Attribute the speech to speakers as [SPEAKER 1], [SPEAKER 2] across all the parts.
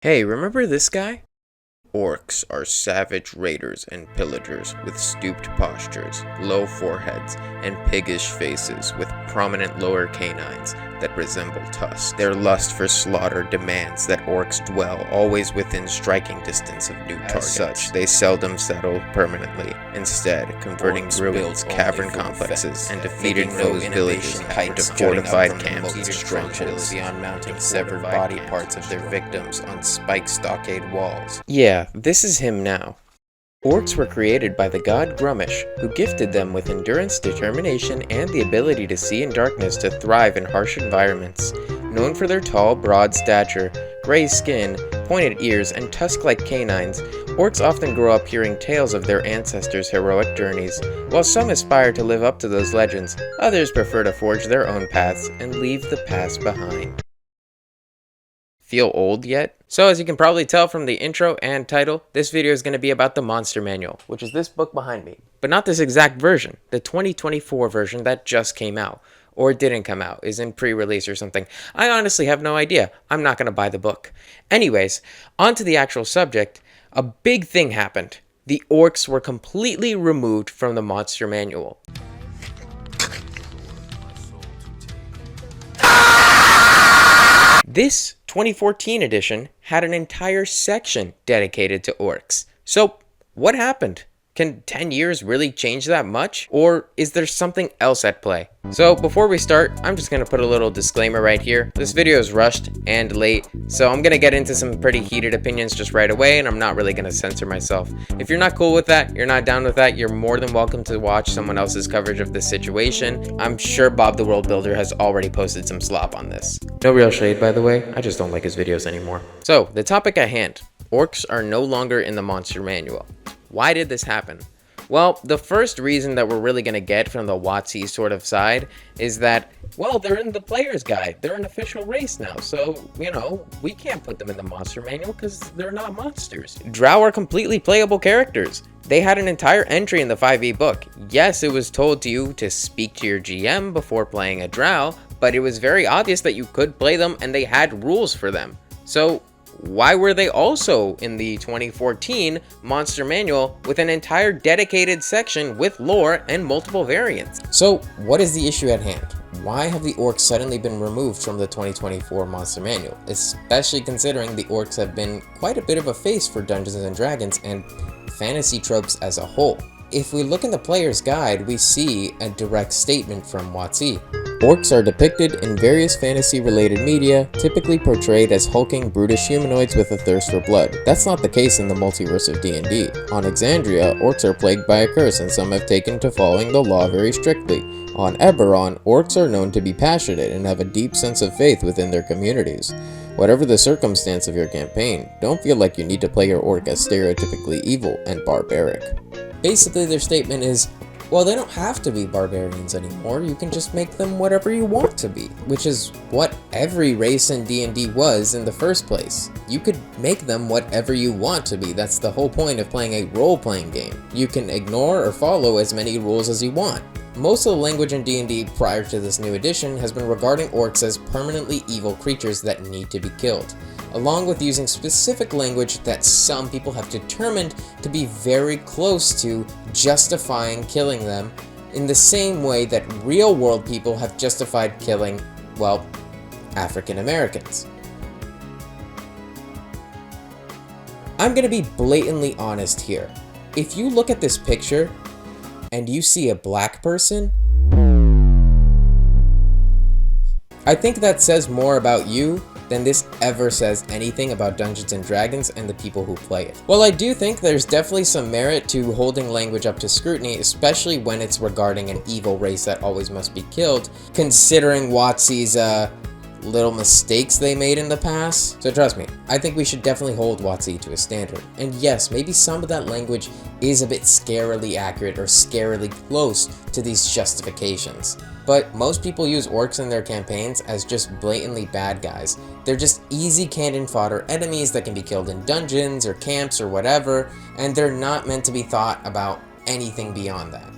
[SPEAKER 1] Hey, remember this guy? Orcs are savage raiders and pillagers with stooped postures, low foreheads, and piggish faces with prominent lower canines that resemble tusks. Their lust for slaughter demands that orcs dwell always within striking distance of new targets. As such, they seldom settle permanently, instead converting ruins, cavern complexes, and defeated foes' villages into fortified camps and strongholds, beyond mounting severed body parts of their victims on spiked stockade walls. Yeah, this is him now. Orcs were created by the god Grumish, who gifted them with endurance, determination, and the ability to see in darkness to thrive in harsh environments. Known for their tall, broad stature, gray skin, pointed ears, and tusk-like canines, orcs often grow up hearing tales of their ancestors' heroic journeys. While some aspire to live up to those legends, others prefer to forge their own paths and leave the past behind. Feel old yet? So as you can probably tell from the intro and title, this video is going to be about the Monster Manual, which is this book behind me. But not this exact version, the 2024 version that just came out, or didn't come out, is in pre-release or something. I honestly have no idea. I'm not going to buy the book. Anyways, on to the actual subject. A big thing happened. The orcs were completely removed from the Monster Manual. This 2014 edition had an entire section dedicated to orcs. So, what happened? Can 10 years really change that much? Or is there something else at play? So before we start, I'm just going to put a little disclaimer right here. This video is rushed and late, so I'm going to get into some pretty heated opinions just right away, and I'm not really going to censor myself. If you're not cool with that, you're not down with that, you're more than welcome to watch someone else's coverage of this situation. I'm sure Bob the World Builder has already posted some slop on this. No real shade, by the way. I just don't like his videos anymore. So, the topic at hand. Orcs are no longer in the Monster Manual. Why did this happen? Well, the first reason that we're really going to get from the WotC sort of side is that, well, they're in the player's guide. They're an official race now, so, we can't put them in the Monster Manual because they're not monsters. Drow are completely playable characters. They had an entire entry in the 5e book. Yes, it was told to you to speak to your GM before playing a Drow, but it was very obvious that you could play them and they had rules for them. So, why were they also in the 2014 Monster Manual with an entire dedicated section with lore and multiple variants? So, what is the issue at hand? Why have the orcs suddenly been removed from the 2024 Monster Manual, especially considering the orcs have been quite a bit of a face for Dungeons & Dragons and fantasy tropes as a whole? If we look in the player's guide, we see a direct statement from WotC. Orcs are depicted in various fantasy-related media, typically portrayed as hulking, brutish humanoids with a thirst for blood. That's not the case in the multiverse of D&D. On Exandria, orcs are plagued by a curse and some have taken to following the law very strictly. On Eberron, orcs are known to be passionate and have a deep sense of faith within their communities. Whatever the circumstance of your campaign, don't feel like you need to play your orc as stereotypically evil and barbaric. Basically, their statement is, well, they don't have to be barbarians anymore, you can just make them whatever you want to be, which is what every race in D&D was in the first place. You could make them whatever you want to be, that's the whole point of playing a role-playing game. You can ignore or follow as many rules as you want. Most of the language in D&D prior to this new edition has been regarding orcs as permanently evil creatures that need to be killed, along with using specific language that some people have determined to be very close to justifying killing them in the same way that real-world people have justified killing, well, African Americans. I'm gonna be blatantly honest here. If you look at this picture and you see a black person, I think that says more about you than this ever says anything about Dungeons & Dragons and the people who play it. Well, I do think there's definitely some merit to holding language up to scrutiny, especially when it's regarding an evil race that always must be killed, considering WotC's little mistakes they made in the past. So trust me, I think we should definitely hold WotC to a standard. And yes, maybe some of that language is a bit scarily accurate or scarily close to these justifications. But most people use orcs in their campaigns as just blatantly bad guys. They're just easy cannon fodder enemies that can be killed in dungeons or camps or whatever, and they're not meant to be thought about anything beyond that.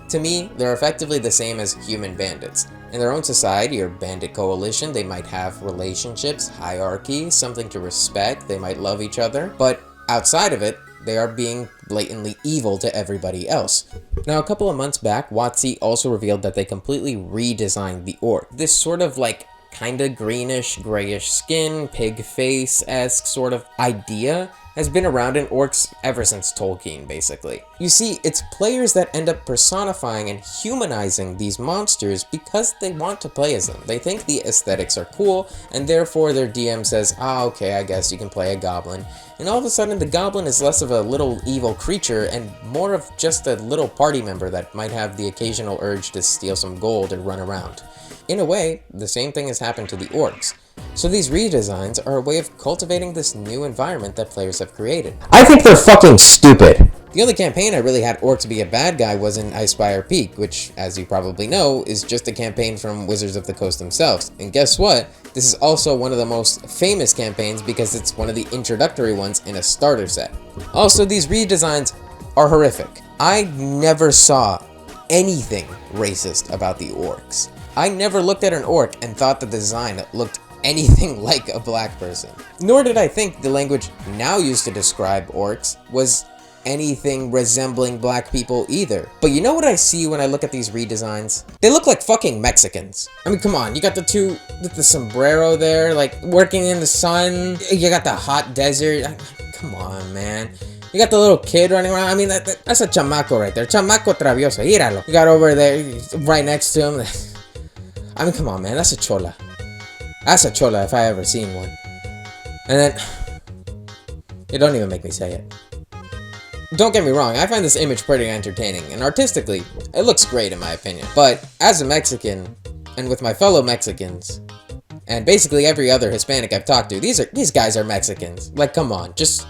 [SPEAKER 1] To me, they're effectively the same as human bandits, In their own society or bandit coalition, they might have relationships, hierarchy, something to respect, they might love each other, but outside of it, they are being blatantly evil to everybody else. Now, a couple of months back, WotC also revealed that they completely redesigned the orc. This sort of like kinda greenish, grayish skin, pig face-esque sort of idea has been around in orcs ever since Tolkien, basically. You see, it's players that end up personifying and humanizing these monsters because they want to play as them. They think the aesthetics are cool, and therefore their DM says, okay, I guess you can play a goblin. And all of a sudden, the goblin is less of a little evil creature and more of just a little party member that might have the occasional urge to steal some gold or run around. In a way, the same thing has happened to the orcs. So these redesigns are a way of cultivating this new environment that players have created. I think they're fucking stupid! The only campaign I really had orcs be a bad guy was in Icespire Peak, which, as you probably know, is just a campaign from Wizards of the Coast themselves. And guess what? This is also one of the most famous campaigns because it's one of the introductory ones in a starter set. Also, these redesigns are horrific. I never saw anything racist about the orcs. I never looked at an orc and thought the design looked anything like a black person. Nor did I think the language now used to describe orcs was anything resembling black people either. But you know what I see when I look at these redesigns? They look like fucking Mexicans. I mean, come on, you got the two with the sombrero there, like working in the sun. You got the hot desert. Come on, man. You got the little kid running around. I mean, that's a chamaco right there. Chamaco travioso. Míralo. You got over there, right next to him. I mean, come on, man. That's a chola. That's a chola if I ever seen one. And then, it don't even make me say it. Don't get me wrong, I find this image pretty entertaining, and artistically, it looks great in my opinion. But, as a Mexican, and with my fellow Mexicans, and basically every other Hispanic I've talked to, these guys are Mexicans. Like, come on, just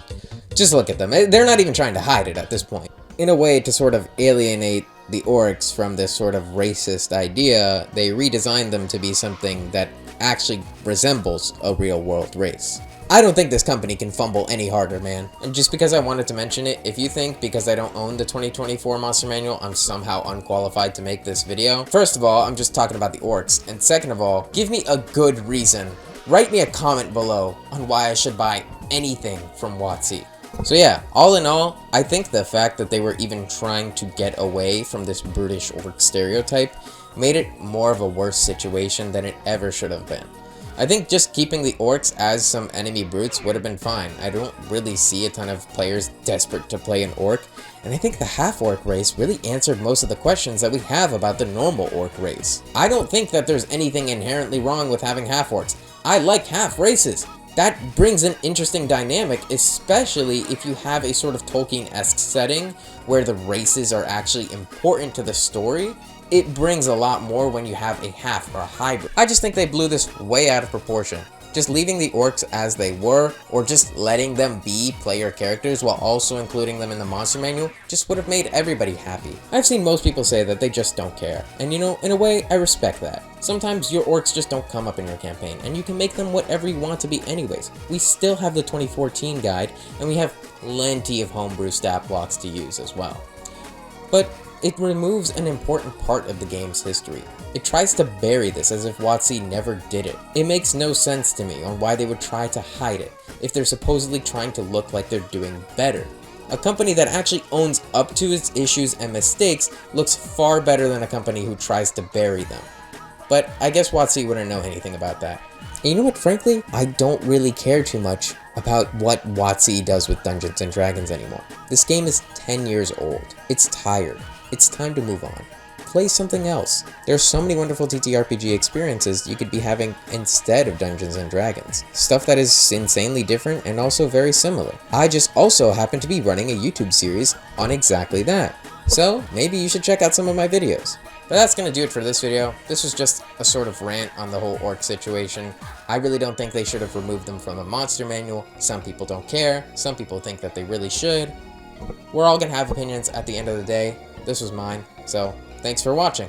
[SPEAKER 1] look at them. They're not even trying to hide it at this point. In a way to sort of alienate the orcs from this sort of racist idea, they redesigned them to be something that actually resembles a real-world race. I don't think this company can fumble any harder, man. And just because I wanted to mention it, if you think because I don't own the 2024 Monster Manual, I'm somehow unqualified to make this video, first of all, I'm just talking about the orcs. And second of all, give me a good reason. Write me a comment below on why I should buy anything from WotC. So yeah, all in all, I think the fact that they were even trying to get away from this brutish orc stereotype made it more of a worse situation than it ever should have been. I think just keeping the orcs as some enemy brutes would have been fine. I don't really see a ton of players desperate to play an orc, and I think the half-orc race really answered most of the questions that we have about the normal orc race. I don't think that there's anything inherently wrong with having half-orcs. I like half races. That brings an interesting dynamic, especially if you have a sort of Tolkien-esque setting where the races are actually important to the story. It brings a lot more when you have a half or a hybrid. I just think they blew this way out of proportion. Just leaving the orcs as they were, or just letting them be player characters while also including them in the monster manual, just would have made everybody happy. I've seen most people say that they just don't care. And you know, in a way, I respect that. Sometimes your orcs just don't come up in your campaign, and you can make them whatever you want to be anyways. We still have the 2014 guide, and we have plenty of homebrew stat blocks to use as well. But it removes an important part of the game's history. It tries to bury this as if WotC never did it. It makes no sense to me on why they would try to hide it, if they're supposedly trying to look like they're doing better. A company that actually owns up to its issues and mistakes looks far better than a company who tries to bury them. But I guess WotC wouldn't know anything about that. And you know what, frankly, I don't really care too much about what WotC does with Dungeons & Dragons anymore. This game is 10 years old. It's tired. It's time to move on. Play something else. There's so many wonderful TTRPG experiences you could be having instead of Dungeons & Dragons. Stuff that is insanely different and also very similar. I just also happen to be running a YouTube series on exactly that. So maybe you should check out some of my videos. But that's going to do it for this video. This was just a sort of rant on the whole orc situation. I really don't think they should have removed them from the monster manual. Some people don't care. Some people think that they really should. We're all going to have opinions at the end of the day. This was mine, so thanks for watching.